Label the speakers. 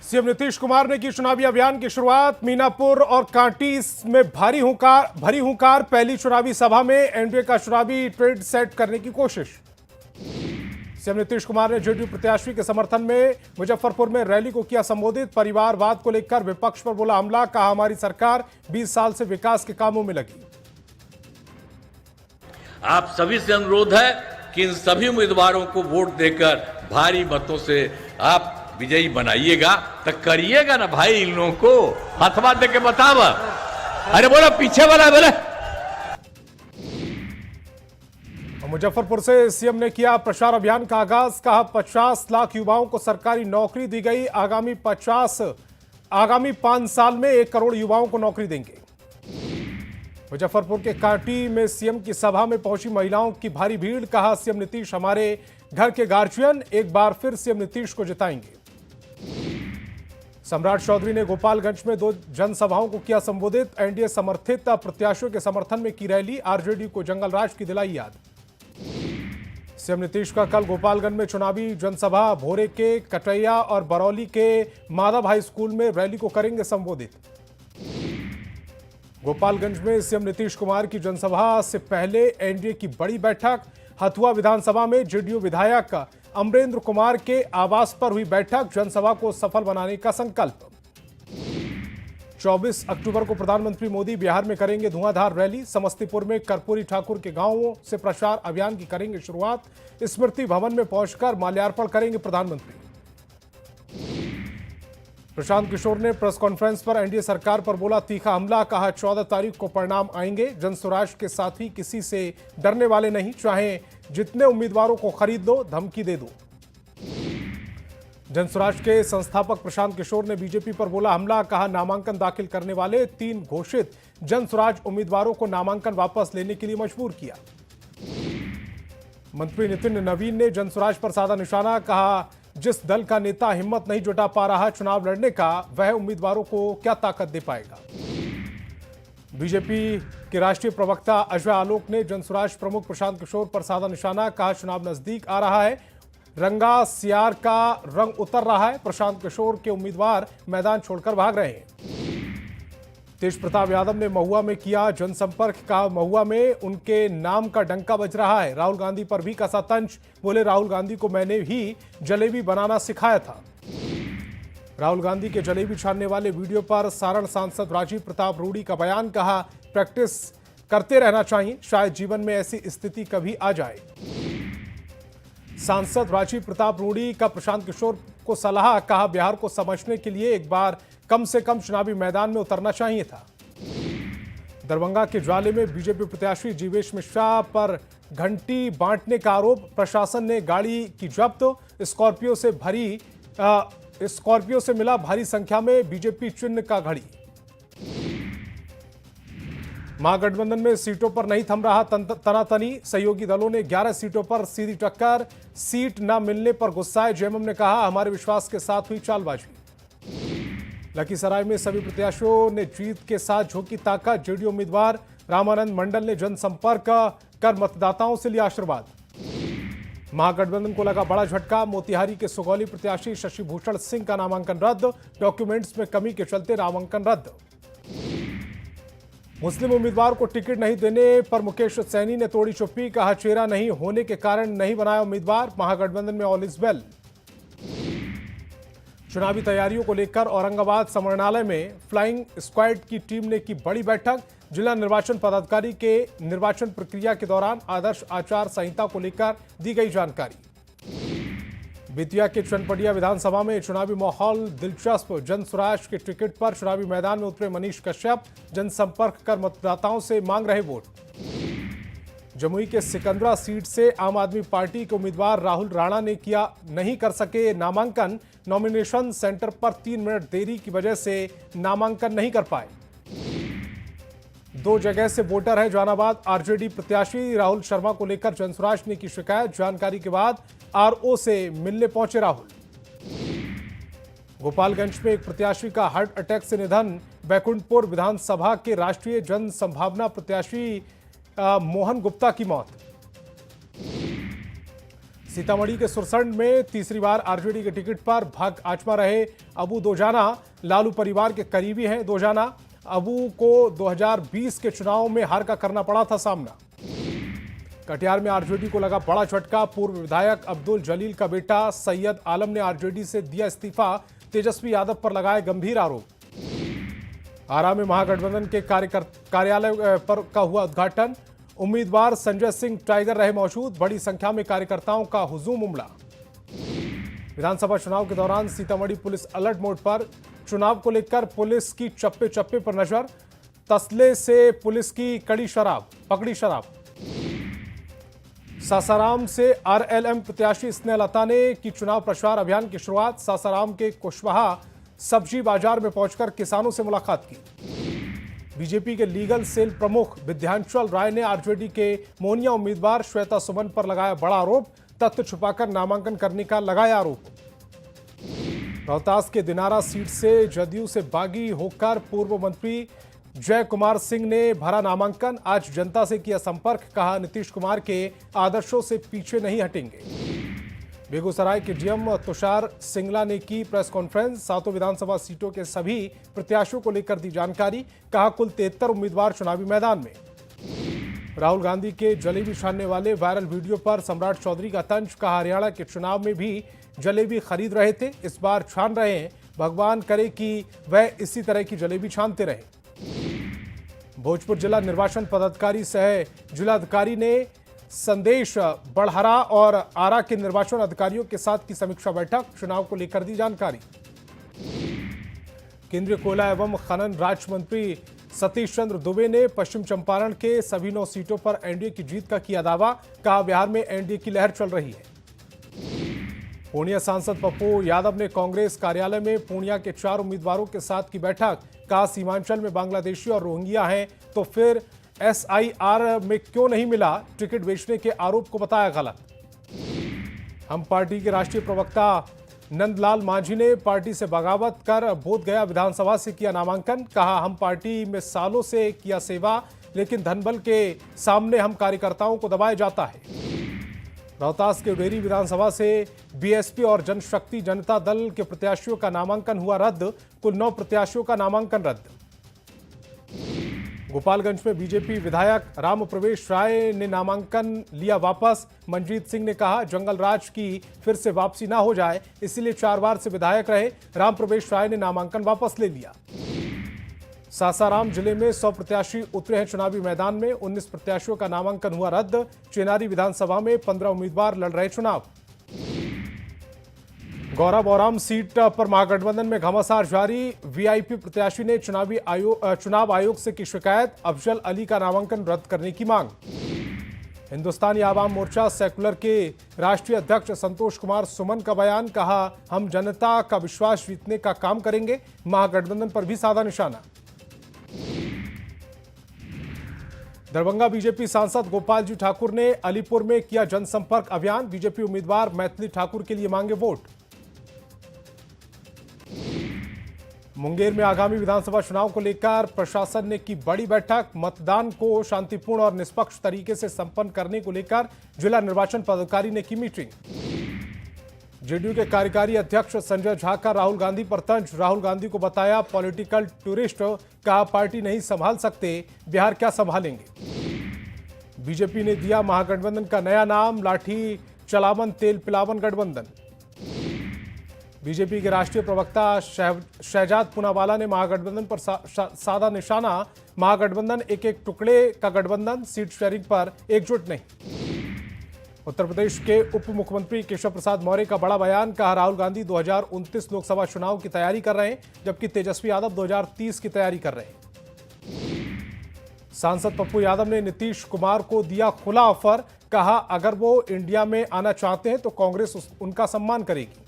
Speaker 1: CM Nitish Kumar ने की चुनावी अभियान की शुरुआत। मीनापुर और कांटी में भरी हुंकार। पहली चुनावी सभा में एनडीए का चुनावी ट्रेड सेट करने की कोशिश। सीएम नीतीश कुमार ने जेडीयू प्रत्याशी के समर्थन में मुजफ्फरपुर में रैली को किया संबोधित। परिवारवाद को लेकर विपक्ष पर बोला हमला। कहा हमारी सरकार 20 साल से विकास के कामों में लगी।
Speaker 2: आप सभी से अनुरोध है कि इन सभी उम्मीदवारों को वोट देकर भारी मतों से आप विजयी बनाइएगा। तो करिएगा ना भाई, इन लोगों को हथवा दे के बतावा। अरे बोला पीछे वाला बोले।
Speaker 1: मुजफ्फरपुर से सीएम ने किया प्रचार अभियान का आगाज। कहा 50 लाख युवाओं को सरकारी नौकरी दी गई। आगामी 5 साल में 1 करोड़ युवाओं को नौकरी देंगे। मुजफ्फरपुर के कांटी में सीएम की सभा में पहुंची महिलाओं की भारी भीड़। कहा सीएम नीतीश हमारे घर के गार्जियन, एक बार फिर सीएम नीतीश को जिताएंगे। सम्राट चौधरी ने गोपालगंज में 2 जनसभाओं को किया संबोधित। एनडीए समर्थित प्रत्याशियों के समर्थन में की रैली। आरजेडी को जंगल राज की दिलाई याद। सीएम नीतीश का कल गोपालगंज में चुनावी जनसभा। भोरे के कटैया और बरौली के माधव हाई स्कूल में रैली को करेंगे संबोधित। गोपालगंज में सीएम नीतीश कुमार की जनसभा से पहले एनडीए की बड़ी बैठक। हथुआ विधानसभा में जेडीयू विधायक अमरेंद्र कुमार के आवास पर हुई बैठक। जनसभा को सफल बनाने का संकल्प। 24 अक्टूबर को प्रधानमंत्री मोदी बिहार में करेंगे धुआंधार रैली। समस्तीपुर में कर्पूरी ठाकुर के गांवों से प्रचार अभियान की करेंगे शुरुआत। स्मृति भवन में पहुंचकर माल्यार्पण करेंगे प्रधानमंत्री। प्रशांत किशोर ने प्रेस कॉन्फ्रेंस पर एनडीए सरकार पर बोला तीखा हमला। कहा 14 तारीख को परिणाम आएंगे। जनसुराज के साथी किसी से डरने वाले नहीं। चाहे जितने उम्मीदवारों को खरीद दो, धमकी दे दो। जनसुराज के संस्थापक प्रशांत किशोर ने बीजेपी पर बोला हमला। कहा नामांकन दाखिल करने वाले 3 घोषित जनसुराज उम्मीदवारों को नामांकन वापस लेने के लिए मजबूर किया। मंत्री नितिन नवीन ने जनसुराज पर साधा निशाना। कहा जिस दल का नेता हिम्मत नहीं जुटा पा रहा चुनाव लड़ने का, वह उम्मीदवारों को क्या ताकत दे पाएगा। बीजेपी के राष्ट्रीय प्रवक्ता अजय आलोक ने जनसुराज प्रमुख प्रशांत किशोर पर साधा निशाना। कहा चुनाव नजदीक आ रहा है, रंगा सियार का रंग उतर रहा है। प्रशांत किशोर के उम्मीदवार मैदान छोड़कर भाग रहे हैं। तेज प्रताप यादव ने महुआ में किया जनसंपर्क। कहा महुआ में उनके नाम का डंका बज रहा है। राहुल गांधी पर भी कसा तंज। बोले राहुल गांधी को मैंने ही जलेबी बनाना सिखाया था। राहुल गांधी के जलेबी छानने वाले वीडियो पर सारण सांसद राजीव प्रताप रूडी का बयान। कहा प्रैक्टिस करते रहना चाहिए, शायद जीवन में ऐसी स्थिति कभी आ जाए। सांसद राजीव प्रताप रूडी का प्रशांत किशोर को सलाह। कहा बिहार को समझने के लिए एक बार कम से कम चुनावी मैदान में उतरना चाहिए था। दरभंगा के ज्वाले में बीजेपी प्रत्याशी जीवेश मिश्रा पर घंटी बांटने का आरोप। प्रशासन ने गाड़ी की जब्त। स्कॉर्पियो से मिला भारी संख्या में बीजेपी चिन्ह का घड़ी। महागठबंधन में सीटों पर नहीं थम रहा तनातनी। सहयोगी दलों ने 11 सीटों पर सीधी टक्कर। सीट न मिलने पर गुस्साए जेएमएम ने कहा हमारे विश्वास के साथ हुई चालबाजी। लखीसराय में सभी प्रत्याशियों ने जीत के साथ झोंकी ताकत। जेडीयू उम्मीदवार रामानंद मंडल ने जनसंपर्क कर मतदाताओं से लिया आशीर्वाद। महागठबंधन को लगा बड़ा झटका। मोतिहारी के सुगौली प्रत्याशी शशि भूषण सिंह का नामांकन रद्द। डॉक्यूमेंट्स में कमी के चलते नामांकन रद्द। मुस्लिम उम्मीदवार को टिकट नहीं देने पर मुकेश सैनी ने तोड़ी चुप्पी। कहा चेहरा नहीं होने के कारण नहीं बनाया उम्मीदवार। महागठबंधन में ऑल इज वेल। चुनावी तैयारियों को लेकर औरंगाबाद समरणालय में फ्लाइंग स्क्वाड की टीम ने की बड़ी बैठक। जिला निर्वाचन पदाधिकारी के निर्वाचन प्रक्रिया के दौरान आदर्श आचार संहिता को लेकर दी गई जानकारी। बेतिया के चनपटिया विधानसभा में चुनावी माहौल दिलचस्प। जनसुराज के टिकट पर चुनावी मैदान में उतरे मनीष कश्यप। जनसंपर्क कर मतदाताओं से मांग रहे वोट। जमुई के सिकंदरा सीट से आम आदमी पार्टी के उम्मीदवार राहुल राणा ने किया नहीं कर सके नामांकन। नॉमिनेशन सेंटर पर 3 मिनट देरी की वजह से नामांकन नहीं कर पाए। 2 जगह से वोटर है जहानाबाद। आरजेडी प्रत्याशी राहुल शर्मा को लेकर जनसुराज ने की शिकायत। जानकारी के बाद आरओ से मिलने पहुंचे राहुल। गोपालगंज में एक प्रत्याशी का हार्ट अटैक से निधन। बैकुंठपुर विधानसभा के राष्ट्रीय जन संभावना प्रत्याशी मोहन गुप्ता की मौत। सीतामढ़ी के सुरसंड में तीसरी बार आरजेडी के टिकट पर भाग आजमा रहे अबू दोजाना लालू परिवार के करीबी हैं। दोजाना अबू को 2020 के चुनाव में हार का करना पड़ा था सामना। कटिहार में आरजेडी को लगा बड़ा झटका। पूर्व विधायक अब्दुल जलील का बेटा सैयद आलम ने आरजेडी से दिया इस्तीफा। तेजस्वी यादव पर लगाए गंभीर आरोप। आरा में महागठबंधन के कार्यालय पर का हुआ उद्घाटन। उम्मीदवार संजय सिंह टाइगर रहे मौजूद। बड़ी संख्या में कार्यकर्ताओं का हुजूम उमड़ा। विधानसभा चुनाव के दौरान सीतामढ़ी पुलिस अलर्ट मोड पर। चुनाव को लेकर पुलिस की चप्पे चप्पे पर नजर। तसले से पुलिस की पकड़ी शराब। सासाराम से आरएलएम प्रत्याशी स्नेहलता ने की चुनाव प्रचार अभियान की शुरुआत। सासाराम के कुशवाहा सब्जी बाजार में पहुंचकर किसानों से मुलाकात की। बीजेपी के लीगल सेल प्रमुख विद्यांचल राय ने आरजेडी के मोनिया उम्मीदवार श्वेता सुमन पर लगाया बड़ा आरोप। तथ्य छुपाकर नामांकन करने का लगाया आरोप। रोहतास के दिनारा सीट से जदयू से बागी होकर पूर्व मंत्री जय कुमार सिंह ने भरा नामांकन। आज जनता से किया संपर्क। कहा नीतीश कुमार के आदर्शों से पीछे नहीं हटेंगे। बेगूसराय के डीएम तुषार सिंगला ने की प्रेस कॉन्फ्रेंस। सातों विधानसभा सीटों के सभी प्रत्याशियों को लेकर दी जानकारी। कहा कुल 73 उम्मीदवार चुनावी मैदान में। राहुल गांधी के जलेबी छानने वाले वायरल वीडियो पर सम्राट चौधरी का तंज। कहा हरियाणा के चुनाव में भी जलेबी खरीद रहे थे, इस बार छान रहे हैं। भगवान करे कि वह इसी तरह की जलेबी छानते रहे। भोजपुर जिला निर्वाचन पदाधिकारी सह जिलाधिकारी ने संदेश बढ़हरा और आरा के निर्वाचन अधिकारियों के साथ की समीक्षा बैठक। चुनाव को लेकर दी जानकारी। केंद्रीय कोयला एवं खनन राज्य मंत्री सतीश चंद्र दुबे ने पश्चिम चंपारण के सभी 9 सीटों पर एनडीए की जीत का किया दावा। कहा बिहार में एनडीए की लहर चल रही है। पूर्णिया सांसद पप्पू यादव ने कांग्रेस कार्यालय में पूर्णिया के 4 उम्मीदवारों के साथ की बैठक। कहा सीमांचल में बांग्लादेशी और रोहिंग्या हैं तो फिर एसआईआर में क्यों नहीं मिला। टिकट बेचने के आरोप को बताया गलत। हम पार्टी के राष्ट्रीय प्रवक्ता नंदलाल मांझी ने पार्टी से बगावत कर बोधगया विधानसभा से किया नामांकन। कहा हम पार्टी में सालों से किया सेवा, लेकिन धनबल के सामने हम कार्यकर्ताओं को दबाया जाता है। रोहतास के डेरी विधानसभा से बीएसपी और जनशक्ति जनता दल के प्रत्याशियों का नामांकन हुआ रद्द। कुल 9 प्रत्याशियों का नामांकन रद्द। गोपालगंज में बीजेपी विधायक राम प्रवेश राय ने नामांकन लिया वापस। मनजीत सिंह ने कहा जंगल राज की फिर से वापसी ना हो जाए, इसीलिए 4 बार से विधायक रहे। राम प्रवेश राय ने नामांकन वापस ले लिया। सासाराम जिले में 100 प्रत्याशी उतरे हैं चुनावी मैदान में। 19 प्रत्याशियों का नामांकन हुआ रद्द। चेनारी विधानसभा में 15 उम्मीदवार लड़ रहे चुनाव। गौराबौराम सीट पर महागठबंधन में घमासान जारी। वीआईपी प्रत्याशी ने चुनाव आयोग से की शिकायत। अफजल अली का नामांकन रद्द करने की मांग। हिंदुस्तानी आवाम मोर्चा सेकुलर के राष्ट्रीय अध्यक्ष संतोष कुमार सुमन का बयान। कहा हम जनता का विश्वास जीतने का काम करेंगे। महागठबंधन पर भी साधा निशाना। दरभंगा बीजेपी सांसद गोपाल जी ठाकुर ने अलीपुर में किया जनसंपर्क अभियान। बीजेपी उम्मीदवार मैथिली ठाकुर के लिए मांगे वोट। मुंगेर में आगामी विधानसभा चुनाव को लेकर प्रशासन ने की बड़ी बैठक। मतदान को शांतिपूर्ण और निष्पक्ष तरीके से संपन्न करने को लेकर जिला निर्वाचन पदाधिकारी ने की मीटिंग। जेडीयू के कार्यकारी अध्यक्ष संजय झा का राहुल गांधी पर तंज। राहुल गांधी को बताया पॉलिटिकल टूरिस्ट। कहा पार्टी नहीं संभाल सकते, बिहार क्या संभालेंगे। बीजेपी ने दिया महागठबंधन का नया नाम, लाठी चलावन तेल पिलावन गठबंधन। बीजेपी के राष्ट्रीय प्रवक्ता शहजाद पूनावाला ने महागठबंधन पर साधा निशाना। महागठबंधन एक एक टुकड़े का गठबंधन, सीट शेयरिंग पर एकजुट नहीं। उत्तर प्रदेश के उप मुख्यमंत्री केशव प्रसाद मौर्य का बड़ा बयान। कहा राहुल गांधी 2029 लोकसभा चुनाव की तैयारी कर रहे हैं, जबकि तेजस्वी यादव 2030 की तैयारी कर रहे हैं। सांसद पप्पू यादव ने नीतीश कुमार को दिया खुला ऑफर। कहा अगर वो इंडिया में आना चाहते हैं तो कांग्रेस उनका सम्मान करेगी।